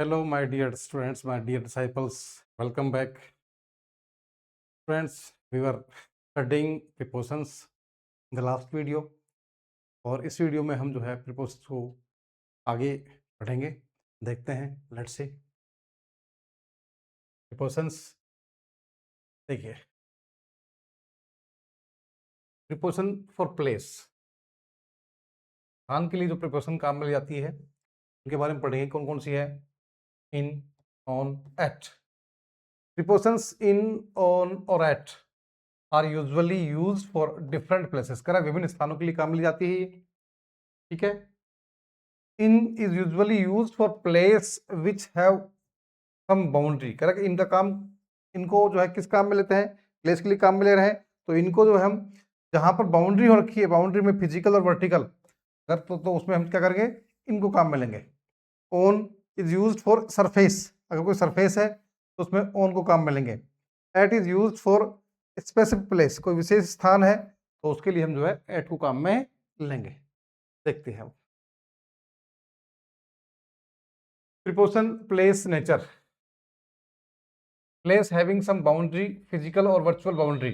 Hello, my dear students, my dear disciples. Welcome back. Friends, we were studying prepositions in the last video और इस video में हम जो है prepositions को आगे पढ़ेंगे. देखते हैं. Let's see. Prepositions. देखिए. Preposition for place. स्थान के लिए जो preposition काम में जाती है उनके बारे में पढ़ेंगे. कौन कौन सी है? In, on, at. Prepositions in, on और at are usually used for different places. करा विभिन्न स्थानों के लिए काम मिल जाती है. ठीक है. In is usually used for place which have some boundary. करा इनका काम, इनको जो है किस काम में लेते हैं? प्लेस के लिए काम में ले रहे हैं. तो इनको जो है हम जहां पर बाउंड्री हो रखी है, बाउंड्री में फिजिकल और वर्टिकल, अगर तो उसमें हम क्या करेंगे? इनको काम में लेंगे. On is used for surface. अगर कोई सरफेस है तो उसमें on को काम में लेंगे. At is used for specific place. कोई विशेष स्थान है तो उसके लिए हम जो है एट को काम में लेंगे. देखते हैं. Preposition place nature. Place having some boundary, physical और वर्चुअल बाउंड्री.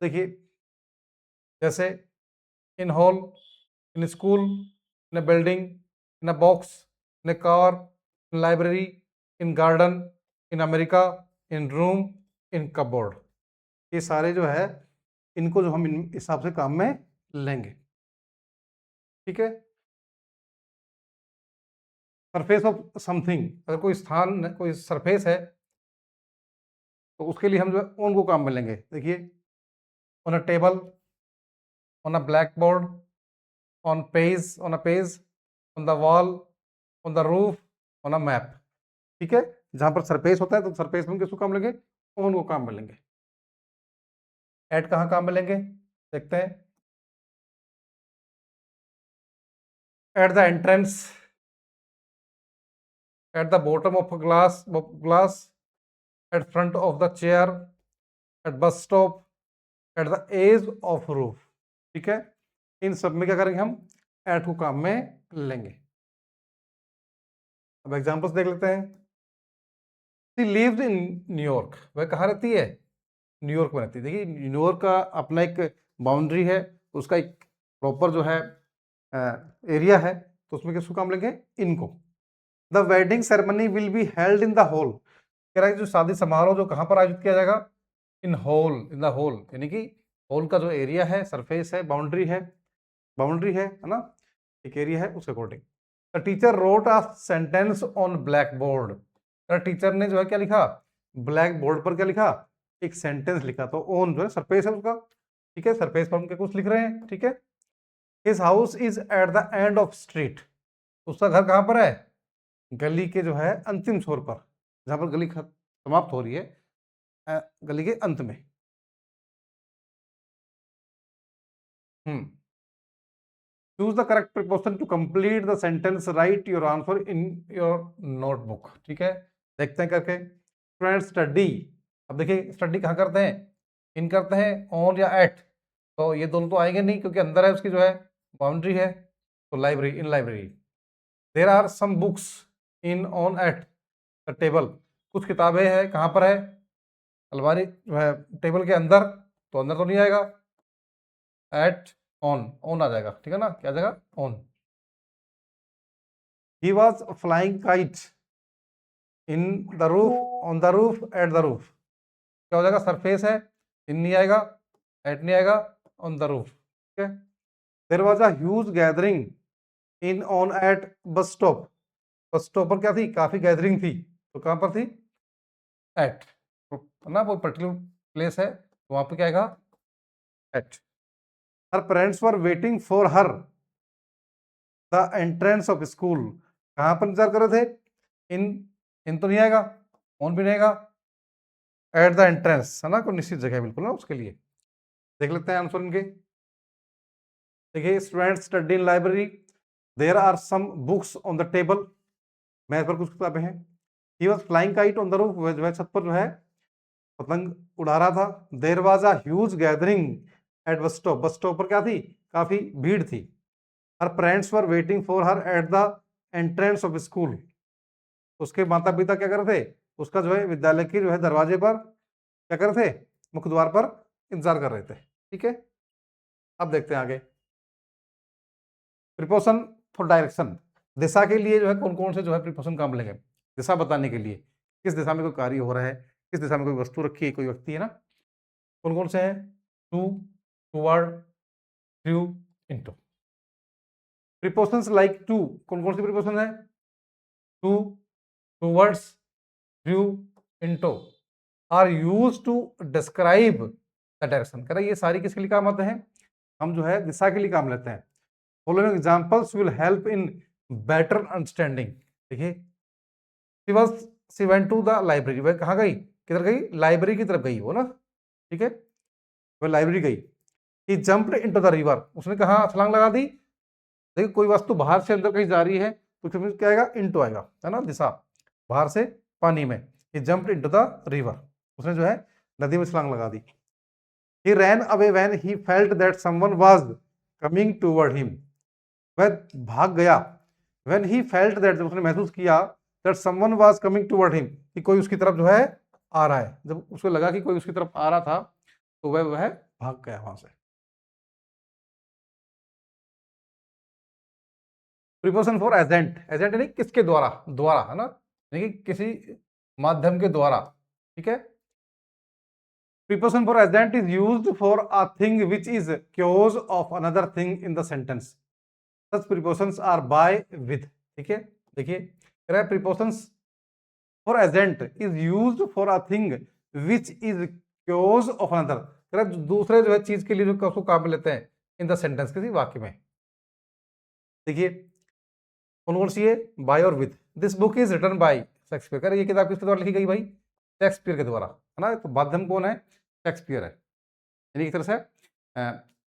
देखिए जैसे in hall, in school, in a building, in a box, in a car, in library, in garden, in America, in room, in cupboard. ये सारे जो है इनको जो हम इन हिसाब से काम में लेंगे. ठीक है. Surface of something. अगर कोई स्थान, कोई सरफेस है तो उसके लिए हम जो है ऑन को काम में लेंगे. देखिए on a table, on a black board, on a page, on the wall, on the roof, on a map. ठीक है. जहां पर सरफेस होता है तो सरफेस में किसको काम लेंगे? ऑन को काम में लेंगे. एट कहाँ काम में लेंगे? देखते हैं. Eight the entrance, at the bottom of a glass, at front of the chair, at bus stop, at the edge of roof. ठीक है. इन सब में क्या करेंगे? हम एट को काम में लेंगे. अब एग्जांपल्स देख लेते हैं. She lives in New York. वह कहाँ रहती है? न्यूयॉर्क में रहती है. देखिए न्यूयॉर्क का अपना एक बाउंड्री है, उसका एक प्रॉपर जो है एरिया है, तो उसमें किसको काम लेंगे? इनको. The wedding ceremony will be held in the hall. कह रहा है जो शादी समारोह जो कहां पर आयोजित किया जाएगा? इन हॉल, इन द हॉल. यानी कि हॉल का जो एरिया है, सरफेस है, बाउंड्री है ना, एक एरिया है, उसके according. The teacher wrote a sentence on black board. Teacher ने जो है क्या लिखा? ब्लैक बोर्ड पर क्या लिखा? एक सेंटेंस लिखा. तो ऑन जो है सरफेस है उसका. ठीक है. सरफेस पर हम क्या कुछ लिख रहे हैं. ठीक है. His house is at the end of street. उसका घर कहां पर है? गली के जो है अंतिम छोर पर, जहां पर गली समाप्त हो रही है, गली के अंत में. Choose the correct preposition to complete the sentence. Write your answer in your notebook. ठीक है. देखते हैं करके. Friends study. अब देखिए स्टडी कहाँ करते हैं? इन करते हैं, ऑन या एट. तो ये दोनों तो आएंगे नहीं क्योंकि अंदर है उसकी जो है बाउंड्री है. तो library, in library. There are some books in, on, at the table. कुछ किताबें हैं, कहाँ पर है? अलमारी जो है टेबल के अंदर. तो अंदर तो नहीं आएगा. एट, ऑन आ जाएगा. ठीक है ना. क्या आ जाएगा? On. He was flying kite in the roof, on the roof, at the roof. क्या हो जाएगा? सरफेस है, इन नहीं आएगा, एट नहीं आएगा, ऑन द रूफ. ठीक है. There was a huge gathering in, on, at bus stop. Bus stop पर क्या थी? काफी गैदरिंग थी. तो कहां पर थी? एट. तो ना वो पर्टिकुलर प्लेस है, तो वहां पे क्या आएगा? At. Her parents were waiting for her the entrance of school. कहां पर इंतजार कर रहे थे? इन तो नहीं आएगा, ऑन भी नहीं आएगा. एट द एंट्रेंस है ना, कोई निश्चित जगह बिल्कुल ना उसके लिए. देख लेते हैं आंसर इनके. देखिए student study in library. There are some books on the table. मेज पर कुछ किताबें हैं. He was flying kite on the roof. वह छत पर जो है पतंग उड़ा रहा था. There was a huge gathering at bus stop. Bus stop पर क्या थी? काफी भीड़ थी. Her parents were waiting for her at the entrance of school, उसके माता पिता क्या कर रहे थे, उसका जो है विद्यालय की जो है दरवाजे पर क्या कर रहे थे, मुख्य द्वार पर इंतजार कर रहे थे। ठीक है, अब देखते हैं आगे। प्रीपोजिशन फॉर डायरेक्शन, दिशा के लिए जो है कौन कौन से जो है प्रीपोजिशन काम लेंगे, दिशा बताने के लिए, किस दिशा में कोई कार्य हो रहा है, किस दिशा में कोई वस्तु रखी है, कोई व्यक्ति है ना, कौन कौन से हैं, to, toward, through, into. Prepositions like to, कौन कौन सी प्रीपोजिशन है, to, towards, through, into are used to describe the direction. कह रहा है ये सारी किसके लिए काम आते हैं, हम जो है दिशा के लिए काम लेते हैं। Following examples will help in better understanding. देखिए, she went to the library, वह कहाँ गई, किधर गई, लाइब्रेरी की तरफ गई वो ना। ठीक है, वह लाइब्रेरी गई। ही जंप्ड इनटू द रिवर, उसने कहाँ छलांग लगा दी। देखिए, कोई वस्तु बाहर से अंदर कहीं जा रही है तो उसमें क्या आएगा, इनटू आएगा, है ना, दिशा, बाहर से पानी में। He jumped into the river, उसने जो है नदी में छलांग लगा दी। He ran away when he felt that someone was coming toward him, वह भाग गया। व्हेन ही फेल्ट दैट, जब उसने महसूस किया that someone was coming toward him, कि कोई उसकी तरफ जो है आ रहा है, जब उसको लगा कि कोई उसकी तरफ आ रहा था तो वह भाग गया वहां से। प्रीपोजिशन फॉर एजेंट, एजेंट यानी किसके द्वारा, द्वारा, है ना, यानी कि किसी माध्यम के द्वारा। ठीक है, preposition for agent is used for a thing which is cause of another thing in the sentence. Such prepositions are by with. ठीक है, देखिए कह रहा है prepositions for agent is used for a thing which is cause of another, कह रहा है दूसरे जो है चीज के लिए जो उसको काम में लेते हैं इन द सेंटेंस, किसी वाक्य में। देखिए कौन कौन सी है, बाय और विद। This book is written by Shakespeare, कह रहे ये किताब किसके द्वारा लिखी गई भाई, शेक्सपियर के द्वारा, है ना, तो माध्यम कौन है, शेक्सपियर है। यानी एक तरह से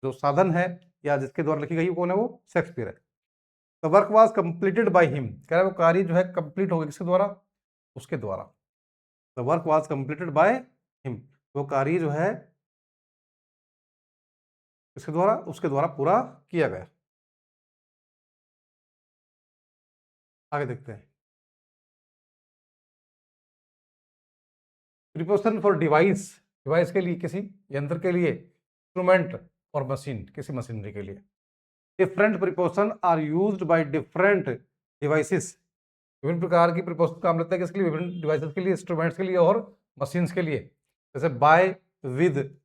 जो साधन है या जिसके द्वारा लिखी गई वो कौन है, वो शेक्सपियर है। The work was completed by him, कह रहा है वो कार्य जो है कंप्लीट हो गया किसके द्वारा, उसके द्वारा। The work was completed by him, वो कार्य जो है किसके द्वारा, उसके द्वारा पूरा किया गया। आगे देखते हैं। प्रीपोजिशन फॉर डिवाइस, डिवाइस के लिए, किसी यंत्र के लिए, इंस्ट्रूमेंट और मशीन, किसी मशीनरी के लिए। Different preposition are used by different devices, विभिन्न प्रकार की प्रीपोजिशन काम लेते हैं किसके लिए, विभिन्न डिवाइसेस के लिए, इंस्ट्रूमेंट्स के लिए और मशीन्स के लिए। जैसे बाय, विद,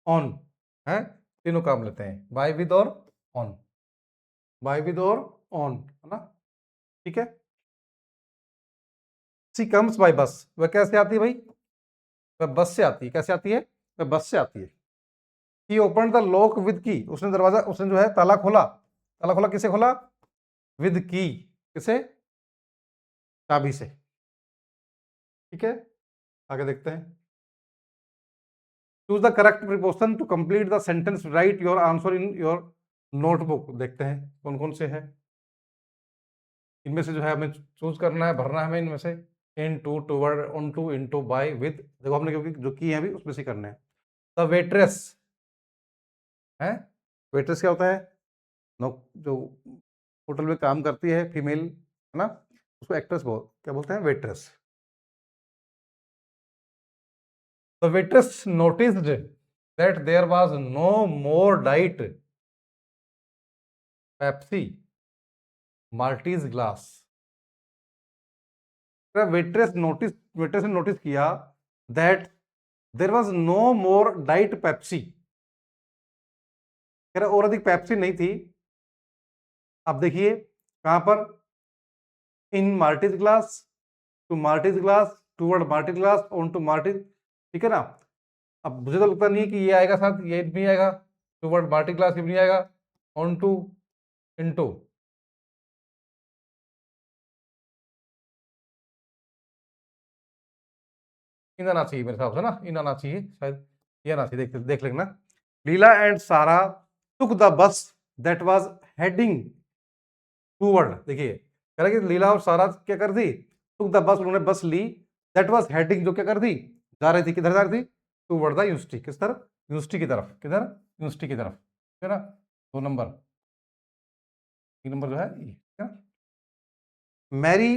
ऑन, है, तीनों काम लेते हैं, बाय, विद और ऑन, बाय, विद और ऑन, है ना। ठीक है, शी कम्स बाय बस, वह कैसे आती है भाई, वह बस से आती है, कैसे आती है, वह बस से आती है। ही ओपन द लॉक विद की, उसने दरवाजा, उसने जो है ताला खोला, ताला खोला किसे खोला, विद की, किसे, चाबी से। ठीक है, आगे देखते हैं। Choose the correct preposition to complete the sentence, write your answer in your notebook. देखते हैं कौन कौन से है, इनमें से जो है हमें चूज करना है, भरना है हमें इनमें से। Into, toward, onto, into, by, with, देखो हमने क्योंकि जो की है अभी उसमें से करने हैं। द वेट्रेस है, वेट्रेस क्या होता है, जो होटल में काम करती है फीमेल, है ना, उसको एक्ट्रेस क्या बोलते हैं, waitress. The waitress noticed that there was no more diet Pepsi maltese glass. Waitress ने नोटिस किया that there was no more diet Pepsi, कह रहा और अधिक पेप्सी नहीं थी। अब देखिए कहां पर, इन मार्टिज ग्लास, टू मार्टिज ग्लास, टूवर्ड मार्टिज ग्लास, ऑन टू मार्टिज। ठीक है ना, अब मुझे तो लगता नहीं है कि ये आएगा साथ, ये नहीं आएगा, टूवर्ड मार्टिज ग्लास ये भी नहीं आएगा, ऑन टू, इनटू, इन आना चाहिए मेरे हिसाब से ना, इन आना चाहिए शायद, ये आना चाहिए, देख लेना। लीला एंड सारा took the bus that was heading toward, देखिए कह रहा कि लीला और सारा क्या कर दी, टुक द बस, उन्होंने बस ली, दैट वाज हेडिंग, जो क्या कर दी, जा रही थी, किधर जा रही थी, टूवर्ड द यूनिवर्सिटी, किस तरफ, यूनिवर्सिटी की तरफ, किधर, यूनिवर्सिटी की तरफ। ठीक है ना, 2 नंबर, 3 नंबर जो है ये, ठीक है। Mary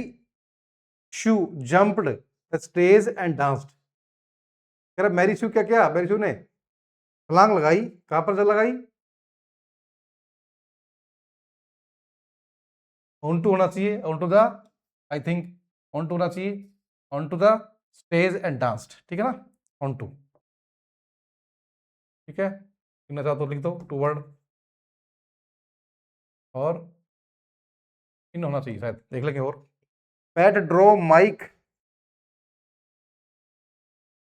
shoe jumped the stage and danced. कह रहा मैरी शू क्या किया, मैरी शू ने छलांग लगाई, कहां पर लगाई, ऑन टू होना चाहिए, on to the, I think on to होना चाहिए, on to the stage and danced, ठीक है ना, ऑन टू, ठीक है, लिखना चाहो तो लिख दो टू वर्ड, और इन होना चाहिए शायद, देख लेंगे। और पैट ड्रो माइक,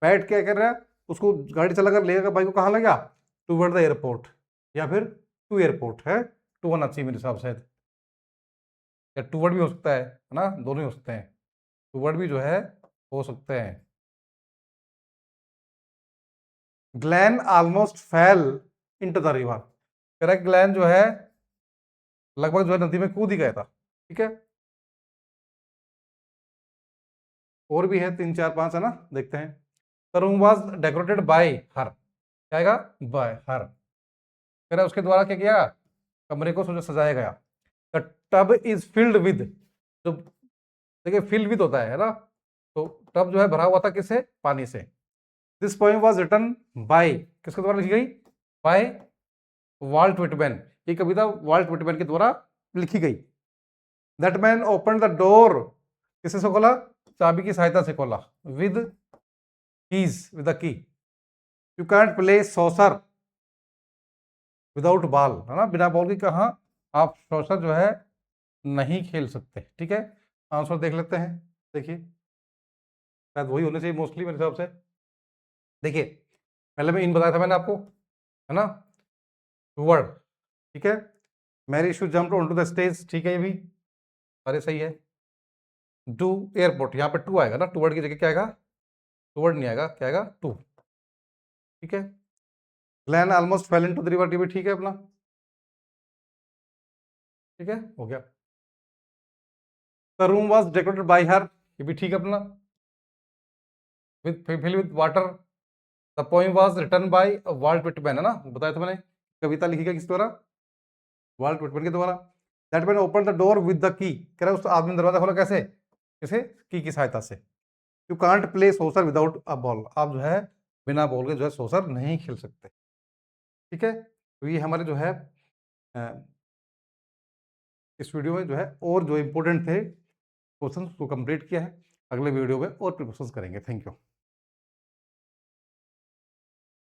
पैट क्या कर रहा है, उसको गाड़ी चला कर लेगा बाइक को, कहाँ ले गया, टूवर्ड द एयरपोर्ट, या फिर टू एयरपोर्ट है, टू होना चाहिए मेरे हिसाब से, या टूवर्ड भी हो सकता है ना, दोनों ही हो सकते हैं, टूवर्ड भी जो है हो सकते हैं। Glen almost fell into the river, correct, Glen जो है लगभग जो है नदी में कूद ही गया था, ठीक है। और भी है 3 4 5 है ना, देखते हैं। The room was decorated by हर, क्या आएगा, बाय हर, फिर उसके द्वारा क्या किया, कमरे को सजाया गया। The tub is filled with, जो देखिए फिल्ड विद होता है ना, तो टब जो है भरा हुआ था किससे, पानी से। This poem was written by, किसके द्वारा लिखी गई, बाय वाल्ट विटमैन, ये कविता वाल्ट विटमैन के द्वारा लिखी गई। That man open the door, किससे से खोला, चाबी की सहायता से खोला, with keys, with the key. You can't play saucer without ball, है ना, बिना बॉल के कहा आप सॉसर जो है नहीं खेल सकते, ठीक है। आंसर देख लेते हैं, देखिए शायद वही होने चाहिए मोस्टली मेरे हिसाब से। देखिए पहले मैं इन बताया था मैंने आपको, है ना, वर्ड, ठीक है। Mary should jump on to the stage, ठीक है, ये भी सारे सही है। टू एयरपोर्ट, यहाँ पे टू आएगा ना, टू वर्ड की जगह क्या आएगा, टू वर्ड नहीं आएगा, क्या आएगा, टू, ठीक है। Glen almost fell into the river, भी ठीक है अपना, ठीक है, हो गया। The room was decorated by her, ये भी ठीक है अपना, with fill with water. The poem was written by Walt Whitman, है ना, बताया था मैंने, कविता लिखी गई किस द्वारा, वाल्ट विटमैन के द्वारा। That man open the door with the key, कह रहा है उस आदमी ने दरवाजा खोला कैसे, किसे, की सहायता से। You can't play soccer without a ball, आप जो है बिना बॉल के जो है सोसर नहीं खेल सकते, ठीक है। तो ये हमारे जो है इस वीडियो में जो है और जो इंपॉर्टेंट थे क्वेश्चन को कंप्लीट किया है, अगले वीडियो में और प्रिपरेशन करेंगे। Thank you.